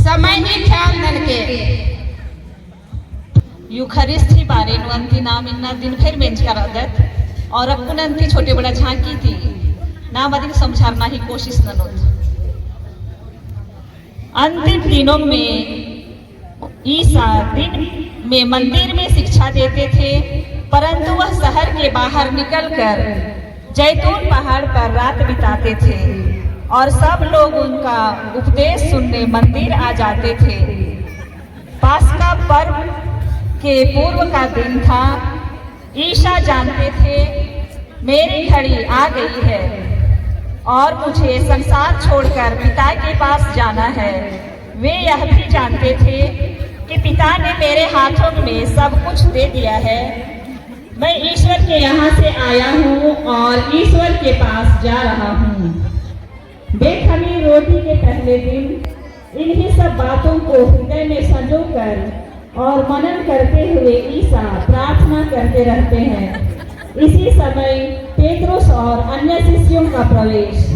समय ही ख्याल ನನಗೆ यू खरीस थी बारे नुअंती नाम इन्ना दिन फिर मेंज करादत और अपुनंती छोटे बड़ा झांकी थी नाम अधिक समझाना ही कोशिश ननोत। अंतिम दिनों में ईसा दिन में मंदिर में शिक्षा देते थे, परंतु वह शहर के बाहर निकलकर जैतून पहाड़ पर रात बिताते थे और सब लोग उनका उपदेश सुनने मंदिर आ जाते थे। पास्का पर्व के पूर्व का दिन था। ईसा जानते थे मेरी घड़ी आ गई है और मुझे संसार छोड़कर पिता के पास जाना है। वे यह भी जानते थे कि पिता ने मेरे हाथों में सब कुछ दे दिया है। मैं ईश्वर के यहाँ से आया हूँ और ईश्वर के पास जा रहा हूँ। बेखमीर रोटी के पहले दिन इन्हीं सब बातों को हृदय में संजोकर और मनन करते हुए ईसा प्रार्थना करते रहते हैं। इसी समय पेत्रुस और अन्य शिष्यों का प्रवेश।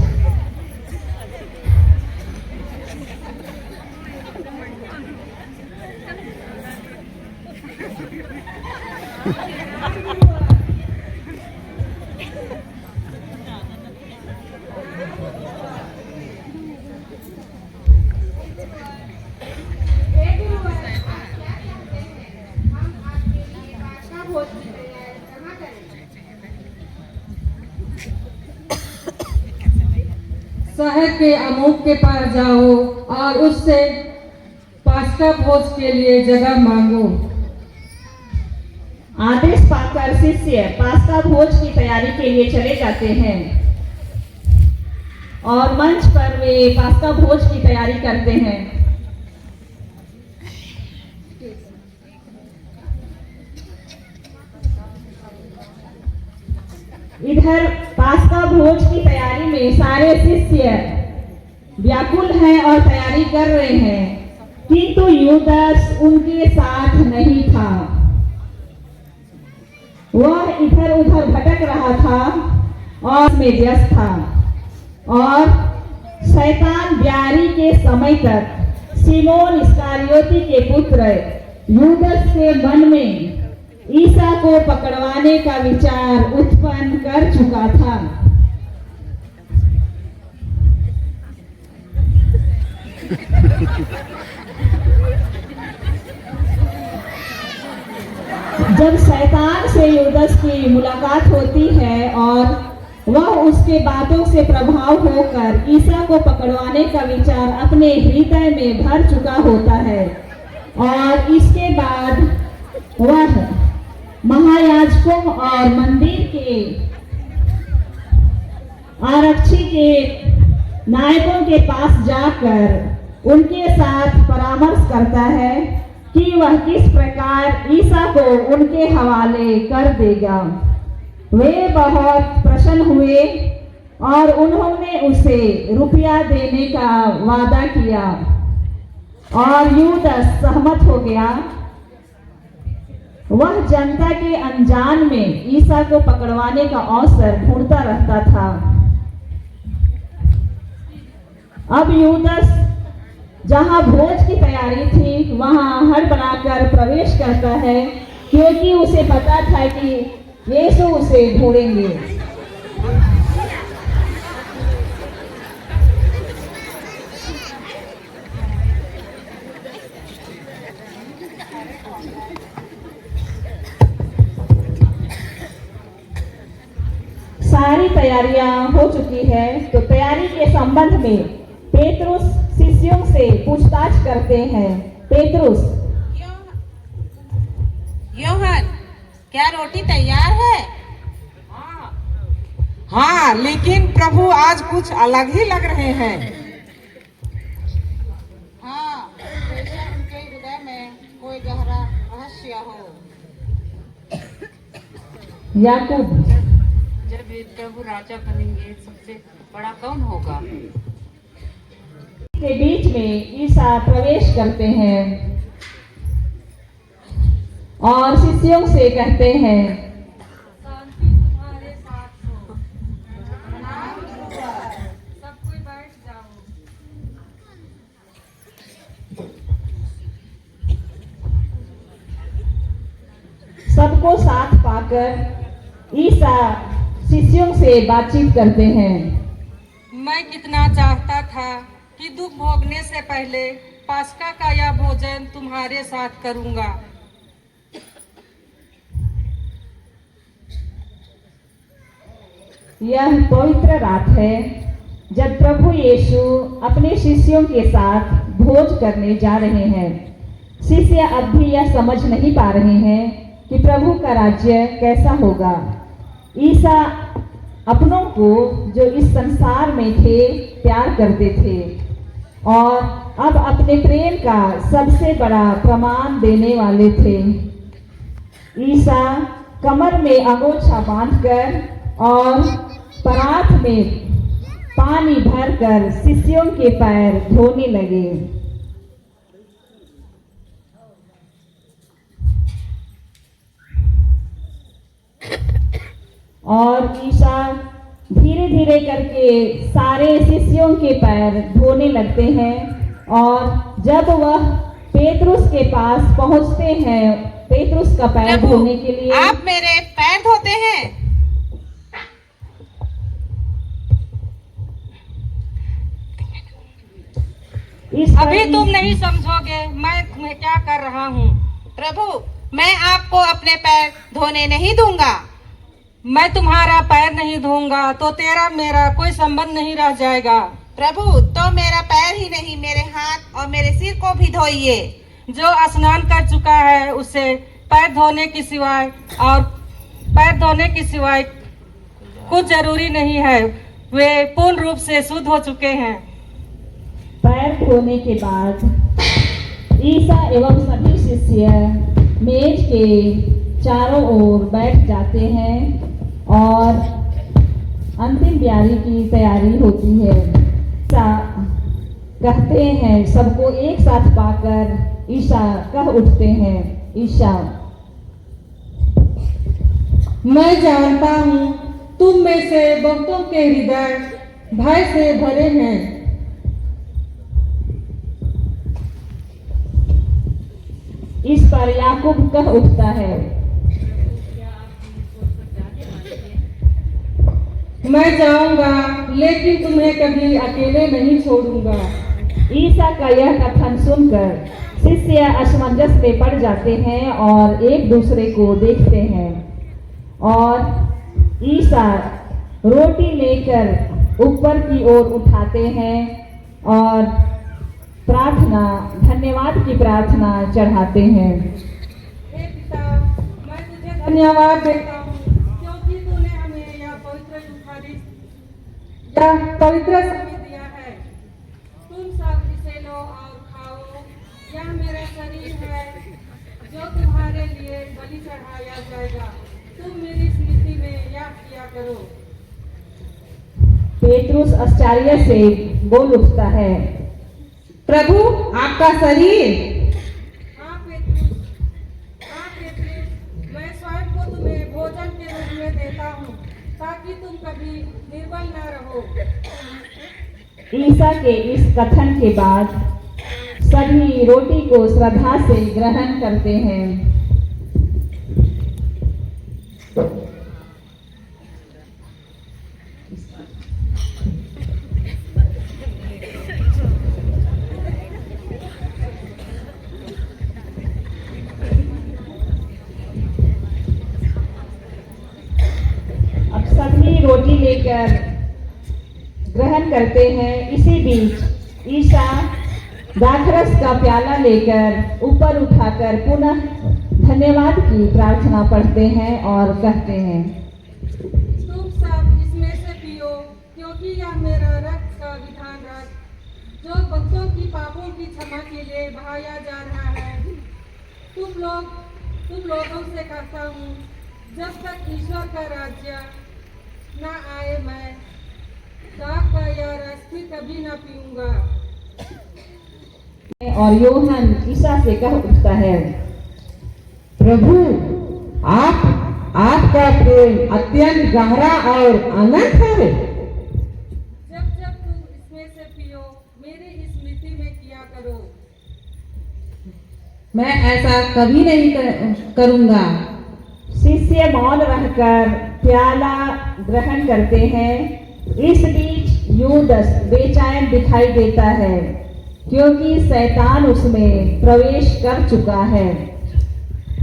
शहर के अमूक के पास जाओ और उससे पास्का भोज के लिए जगह मांगो। आदेश पाकर शिष्य पास्का भोज की तैयारी के लिए चले जाते हैं और मंच पर वे पास्का भोज की तैयारी करते हैं। इधर पास्का भोज की तैयारी में सारे शिष्य व्याकुल हैं और तैयारी कर रहे हैं, किंतु यूदास उनके साथ नहीं था। वह इधर उधर भटक रहा था और में व्यस्त था और शैतान ब्यारी के समय तक सिमोन इस्करियोती के पुत्र यूदास के मन में ईसा को पकड़वाने का विचार उत्पन्न कर चुका था। जब शैतान से यूदास की मुलाकात होती है और वह उसके बातों से प्रभाव होकर ईसा को पकड़वाने का विचार अपने हृदय में भर चुका होता है और इसके बाद वह महायाजकों और मंदिर के आरक्षी के नायकों के पास जाकर उनके साथ परामर्श करता है कि वह किस प्रकार ईसा को उनके हवाले कर देगा। वे बहुत प्रसन्न हुए और उन्होंने उसे रुपया देने का वादा किया और यूदास सहमत हो गया। वह जनता के अनजान में ईसा को पकड़वाने का अवसर ढूंढता रहता था। अब यूदास जहां भोज की तैयारी थी वहां हड़बड़ाकर प्रवेश करता है, क्योंकि उसे पता था कि यीशु उसे ढूंढेंगे। सारी तैयारियां हो चुकी है तो तैयारी के संबंध में पेत्रुस शिष्यों से पूछताछ करते हैं। पेत्रुस, योहन, क्या रोटी तैयार है? हाँ, लेकिन प्रभु आज कुछ अलग ही लग रहे हैं। हाँ, जैसे उनके हृदय में कोई गहरा रहस्य हो। याकूब, जब ये प्रभु राजा बनेंगे सबसे बड़ा कौन होगा? के बीच में ईसा प्रवेश करते हैं और शिष्यों से कहते हैं, शांति तुम्हारे साथ हो। सब कोई बैठ जाओ। सबको साथ पाकर ईसा शिष्यों से बातचीत करते हैं। मैं कितना चाहता था कि दुख भोगने से पहले पास्का का यह भोजन तुम्हारे साथ करूंगा। यह पवित्र रात है जब प्रभु यीशु अपने शिष्यों के साथ भोज करने जा रहे हैं। शिष्य अब भी यह समझ नहीं पा रहे हैं कि प्रभु का राज्य कैसा होगा। ईसा अपनों को जो इस संसार में थे प्यार करते थे और अब अपने प्रेम का सबसे बड़ा प्रमाण देने वाले थे। ईसा कमर में अंगोछा बांधकर और परात में पानी भरकर शिष्यों के पैर धोने लगे। और ईसा धीरे धीरे करके सारे शिष्यों के पैर धोने लगते हैं और जब वह पेतरुस के पास पहुंचते हैं पेतरुस का पैर धोने के लिए, आप मेरे पैर धोते हैं? अभी तुम नहीं समझोगे मैं क्या कर रहा हूँ। प्रभु, मैं आपको अपने पैर धोने नहीं दूंगा। मैं तुम्हारा पैर नहीं धोऊंगा तो तेरा मेरा कोई संबंध नहीं रह जाएगा। प्रभु, तो मेरा पैर ही नहीं, मेरे हाथ और मेरे सिर को भी धोइए। जो स्नान कर चुका है उसे पैर धोने की सिवाय कुछ जरूरी नहीं है। वे पूर्ण रूप से शुद्ध हो चुके हैं। पैर धोने के बाद ईसा एवं सभी शिष्य मेज के चारों ओर बैठ जाते हैं और अंतिम ब्यारी की तैयारी होती है। ईसा कहते हैं, सबको एक साथ पाकर ईसा कह उठते हैं, ईसा, मैं जानता हूँ तुम में से बहुतों के हृदय भय से भरे हैं। इस पर याकूब कह उठता है, मैं जाऊंगा लेकिन तुम्हें कभी अकेले नहीं छोड़ूंगा। ईसा का यह कथन सुनकर शिष्य असमंजस में पड़ जाते हैं और एक दूसरे को देखते हैं और ईसा रोटी लेकर ऊपर की ओर उठाते हैं और धन्यवाद की प्रार्थना चढ़ाते हैं। हे पिता, मैं तुझे धन्यवाद देता हूँ क्योंकि तूने हमें यह पवित्र समय दिया है। तुम सब इसे लो और खाओ। यह मेरा शरीर है जो तुम्हारे लिए बलि चढ़ाया जाएगा। तुम मेरी स्मृति में याद किया करो। पेतरुस आश्चर्य से बोल उठता है, प्रभु, आपका शरीर? हाँ पेतरुस, मैं स्वयं को तुम्हें भोजन के रूप में देता हूँ ताकि तुम कभी निर्बल न रहो। ईसा के इस कथन के बाद सभी रोटी को श्रद्धा से ग्रहण करते हैं। अब सभी रोटी लेकर ग्रहण करते हैं। इसी बीच ईसा दाखरस का प्याला लेकर ऊपर उठाकर पुनः धन्यवाद की प्रार्थना पढ़ते हैं और कहते हैं, तुम सब इसमें से पियो क्योंकि यह मेरा रक्त का विधान रक्त जो भक्तों की पापों की क्षमा के लिए बहाया जा रहा है। तुम लोगों से कहता हूँ, जब तक ईश्वर का राज्य न आए मैं दाख का यह रस फिर कभी न पीऊंगा। और योहन ईसा से कह उठता है, प्रभु, आपका प्रेम अत्यंत गहरा और अनंत है। जब जब तुम इसमें से पियो मेरी स्मृति में किया करो। मैं ऐसा कभी नहीं करूंगा। शिष्य मौन रहकर प्याला ग्रहण करते हैं। इस बीच यूदस बेचैन दिखाई देता है क्योंकि शैतान उसमें प्रवेश कर चुका है।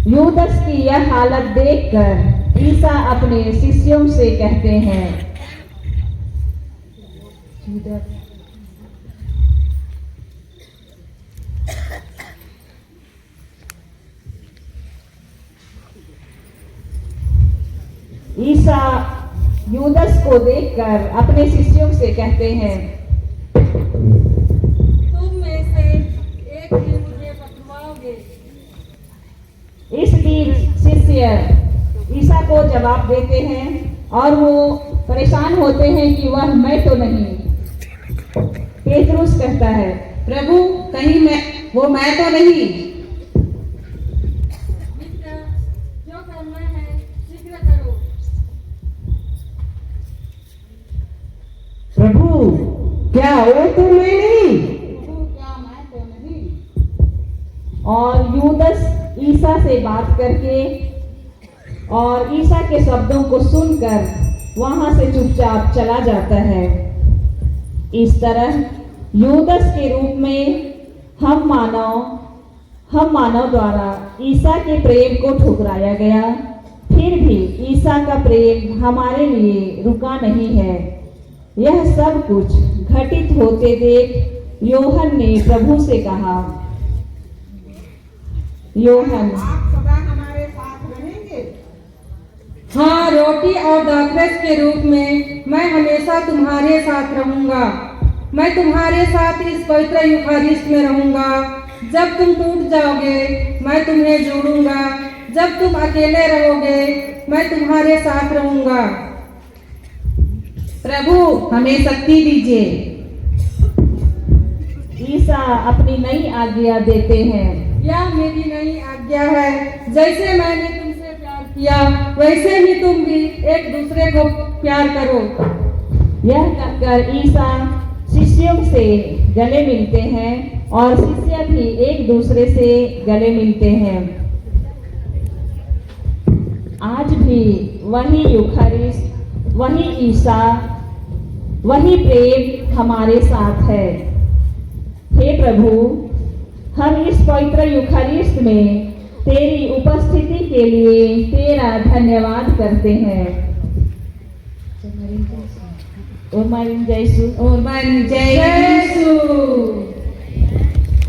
यूदस की यह हालत देखकर ईसा अपने शिष्यों से कहते हैं, ईसा यूदस को देखकर अपने शिष्यों से कहते हैं, तुम में से एक ही मुझे पकड़वाओगे। इस बीच शिष्य ईसा को जवाब देते हैं और वो परेशान होते हैं कि वह मैं तो नहीं। पेतरुस कहता है, प्रभु कहीं वो मैं तो नहीं। मित्र, जो करना है शीघ्र करो। प्रभु क्या वो तो मैं नहीं। प्रभु क्या मैं तो नहीं। और यूदस ईसा से बात करके और ईसा के शब्दों को सुनकर वहां से चुपचाप चला जाता है। इस तरह यूदस के रूप में हम मानव द्वारा ईसा के प्रेम को ठुकराया गया। फिर भी ईसा का प्रेम हमारे लिए रुका नहीं है। यह सब कुछ घटित होते देख योहन ने प्रभु से कहा, योहन आप सदा हमारे साथ रहेंगे। हाँ, रोटी और दाखरस के रूप में मैं हमेशा तुम्हारे साथ रहूंगा। मैं तुम्हारे साथ इस पवित्र यूखारिस्ट में रहूंगा। जब तुम टूट जाओगे मैं तुम्हें जोड़ूंगा। जब तुम अकेले रहोगे मैं तुम्हारे साथ रहूंगा। प्रभु हमें शक्ति दीजिए। ईसा अपनी नई आज्ञा देते हैं। यह मेरी नई आज्ञा है, जैसे मैंने तुमसे प्यार किया वैसे ही तुम भी एक दूसरे को प्यार करो। यह कहकर ईसा शिष्यों से गले मिलते हैं और शिष्य भी एक दूसरे से गले मिलते हैं। आज भी वही यूखारिस्ट, वही ईसा, वही प्रेम हमारे साथ है। हे प्रभु, हम इस पवित्र यूखारिस्ट में तेरी उपस्थिति के लिए तेरा धन्यवाद करते हैं। और जय यीशु।